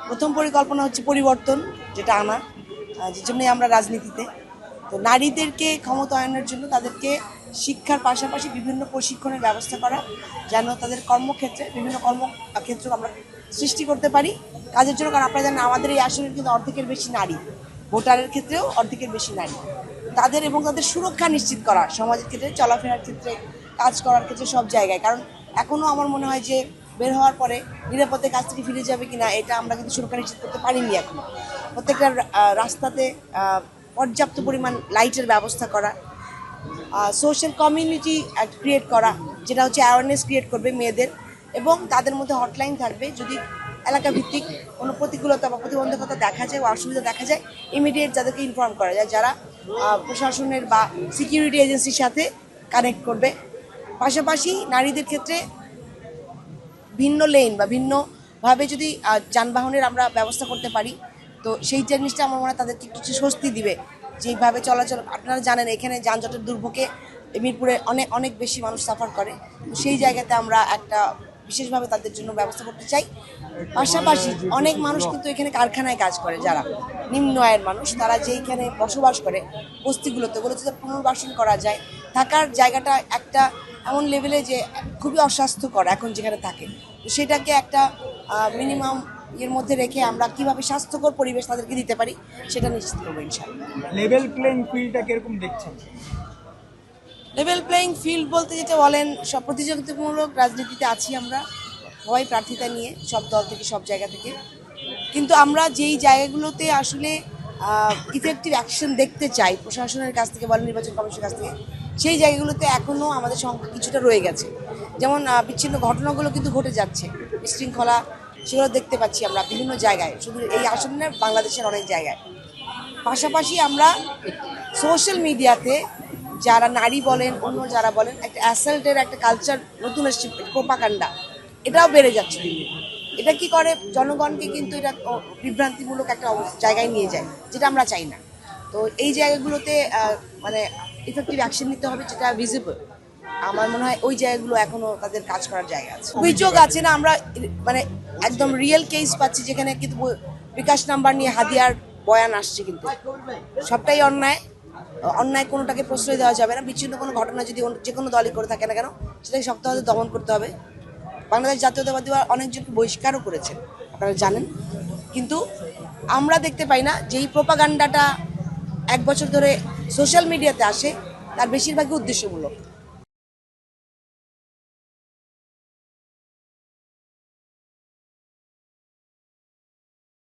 প্রথম পরিকল্পনা হচ্ছে পরিবর্তন, যেটা আনা, যে জন্যই আমরা রাজনীতিতে। তো নারীদেরকে ক্ষমতায়নের জন্য তাদেরকে শিক্ষার পাশাপাশি বিভিন্ন প্রশিক্ষণের ব্যবস্থা করা, যেন তাদের কর্মক্ষেত্রে বিভিন্ন কর্মক্ষেত্র আমরা সৃষ্টি করতে পারি কাজের জন্য। কারণ আপনারা জানেন আমাদের এই আসনের কিন্তু অর্ধেকের বেশি নারী, ভোটারের ক্ষেত্রেও অর্ধেকের বেশি নারী। তাদের এবং তাদের সুরক্ষা নিশ্চিত করা সমাজের ক্ষেত্রে, চলাফেরার ক্ষেত্রে, কাজ করার ক্ষেত্রে, সব জায়গায়। কারণ এখনও আমার মনে হয় যে বের হওয়ার পরে নিরাপদে কাজ থেকে ফিরে যাবে কিনা এটা আমরা কিন্তু সুরক্ষা নিশ্চিত করতে পারিনি এখনো। প্রত্যেকটা রাস্তাতে পর্যাপ্ত পরিমাণ লাইটের ব্যবস্থা করা, সোশ্যাল কমিউনিটি ক্রিয়েট করা, যেটা হচ্ছে অ্যাওয়ারনেস ক্রিয়েট করবে মেয়েদের, এবং তাদের মধ্যে হটলাইন থাকবে। যদি এলাকা ভিত্তিক কোনো প্রতিকূলতা বা প্রতিবন্ধকতা দেখা যায় বা অসুবিধা দেখা যায়, ইমিডিয়েট যাদেরকে ইনফর্ম করা যায়, যারা প্রশাসনের বা সিকিউরিটি এজেন্সির সাথে কানেক্ট করবে। পাশাপাশি নারীদের ক্ষেত্রে ভিন্ন লেন বা ভিন্নভাবে যদি যানবাহনের আমরা ব্যবস্থা করতে পারি, তো সেই জিনিসটা আমার মনে হয় তাদেরকে কিছু স্বস্তি দিবে। যেইভাবে চলাচল, আপনারা জানেন এখানে যানজটের দুর্ভোগে মিরপুরে অনেক অনেক বেশি মানুষ সাফার করে। তো সেই জায়গাতে আমরা একটা বিশেষভাবে তাদের জন্য ব্যবস্থা করতে চাই। পাশাপাশি অনেক মানুষ কিন্তু এখানে কারখানায় কাজ করে, যারা নিম্ন আয়ের মানুষ, তারা যেইখানে বসবাস করে বস্তিগুলোতে, ওগুলো যদি পুনর্বাসন করা যায়, থাকার জায়গাটা একটা এমন লেভেলে যে খুবই অস্বাস্থ্যকর এখন যেখানে থাকে, তো সেটাকে একটা মিনিমাম এর মধ্যে রেখে আমরা কিভাবে স্বাস্থ্যকর পরিবেশ তাদেরকে দিতে পারি সেটা নিশ্চিত করবো ইনশাআল্লাহ। লেভেল প্লেইং ফিল্ডটা কিরকম দেখছেন? লেভেল প্লেইং ফিল্ড বলতে যেটা বলেন, সব প্রতিযোগিতামূলক রাজনীতিতে আছি আমরা, সবাই প্রার্থিতা নিয়ে, সব দল থেকে, সব জায়গা থেকে। কিন্তু আমরা যেই জায়গাগুলোতে আসলে ইফেক্টিভ অ্যাকশন দেখতে চাই প্রশাসনের কাছ থেকে বলেন, নির্বাচন কমিশনের কাছ থেকে, সেই জায়গাগুলোতে এখনও আমাদের সংখ্যা কিছুটা রয়ে গেছে। যেমন বিচ্ছিন্ন ঘটনাগুলো কিন্তু ঘটে যাচ্ছে, বিশৃঙ্খলা, সেগুলো দেখতে পাচ্ছি আমরা বিভিন্ন জায়গায়, শুধু এই আসনে বাংলাদেশের অনেক জায়গায়। পাশাপাশি আমরা সোশ্যাল মিডিয়াতে যারা নারী বলেন, অন্য যারা বলেন, একটা অ্যাসাল্টের একটা কালচার নতুন এসছে, প্রোপাগান্ডা, এটাও বেড়ে যাচ্ছে। এটা কি করে, জনগণকে কিন্তু এটা বিভ্রান্তিমূলক একটা জায়গায় নিয়ে যায়, যেটা আমরা চাই না। তো এই জায়গাগুলোতে মানে ইফেক্টিভ অ্যাকশন নিতে হবে, যেটা ভিজিবল। আমার মনে হয় ওই জায়গাগুলো এখনো তাদের কাজ করার জায়গা আছে, অভিযোগ আছে না, আমরা মানে একদম রিয়েল কেস পাচ্ছি যেখানে কিন্তু বিকাশ নাম্বার নিয়ে হাদিয়ার বয়ান আসছে, কিন্তু সবটাই অন্যায়। অন্যায় কোনোটাকে প্রশ্রয় দেওয়া যাবে না। বিচ্ছিন্ন কোনো ঘটনা যদি যে কোনো দলই করে থাকে না কেন, সেটাকে শক্তভাবে দমন করতে হবে। বাংলাদেশ জাতীয়তাবাদী অনেকজনকে বহিষ্কারও করেছেন, আপনারা জানেন। কিন্তু আমরা দেখতে পাই না যেই প্রোপাগান্ডাটা 1 বছর ধরে সোশ্যাল মিডিয়াতে আসে, তার বেশিরভাগই উদ্দেশ্যমূলক।